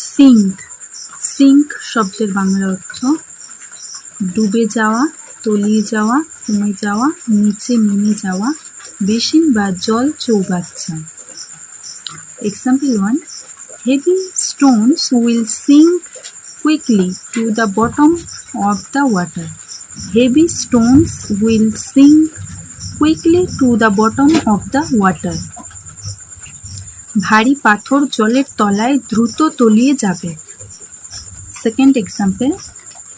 Sync sync শব্দের বাংলা অর্থ ডুবে যাওয়া, তলিয়ে যাওয়া, কমে যাওয়া, নিচে নেমে যাওয়া, বেসিন বা জল চৌবাচ্চা। Example 1. Heavy stones will sink quickly to the bottom of the water. Heavy stones will sink quickly to the bottom of the water. ভারী পাথর জলের তলায় দ্রুত তলিয়ে যাবে। Second example.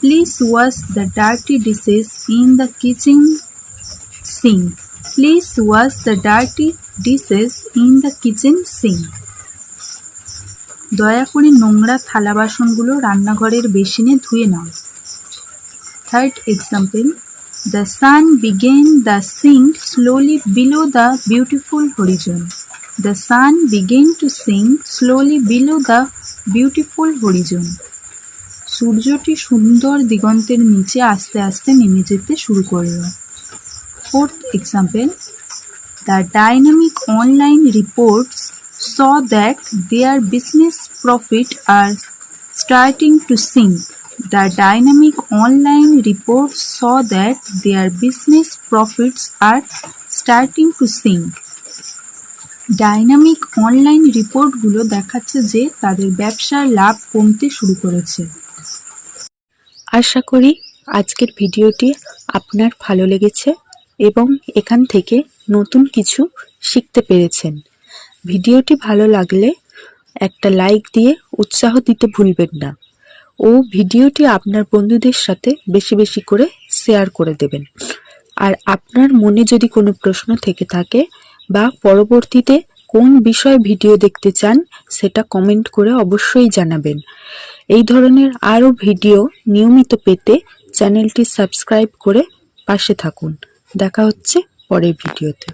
Please wash the dirty dishes in the kitchen sink. Please wash the dirty dishes in the kitchen sink. দয়া করে নোংরা থালা বাসনগুলো রান্নাঘরের বেসিনে ধুয়ে নাও। Third example. The sun began the sink slowly below the beautiful horizon. The sun began to sink slowly below the beautiful horizon. সূর্যটি সুন্দর দিগন্তের নিচে আস্তে আস্তে নেমে যেতে শুরু করলো। Fourth example. The dynamic online reports saw that their business profits are starting to sink. The dynamic online reports saw that their business profits are starting to sink. Dynamic online রিপোর্টগুলো দেখাচ্ছে যে তাদের ব্যবসার লাভ কমতে শুরু করেছে। আশা করি আজকের ভিডিওটি আপনার ভালো লেগেছে এবং এখান থেকে নতুন কিছু শিখতে পেরেছেন। ভিডিওটি ভালো লাগলে একটা লাইক দিয়ে উৎসাহ দিতে ভুলবেন না ও ভিডিওটি আপনার বন্ধুদের সাথে বেশি বেশি করে শেয়ার করে দেবেন। আর আপনার মনে যদি কোনো প্রশ্ন থেকে থাকে বা পরবর্তীতে কোন বিষয়ে ভিডিও দেখতে চান সেটা কমেন্ট করে অবশ্যই জানাবেন। এই ধরনের আরও ভিডিও নিয়মিত পেতে চ্যানেলটি সাবস্ক্রাইব করে পাশে থাকুন। দেখা হচ্ছে পরের ভিডিওতে।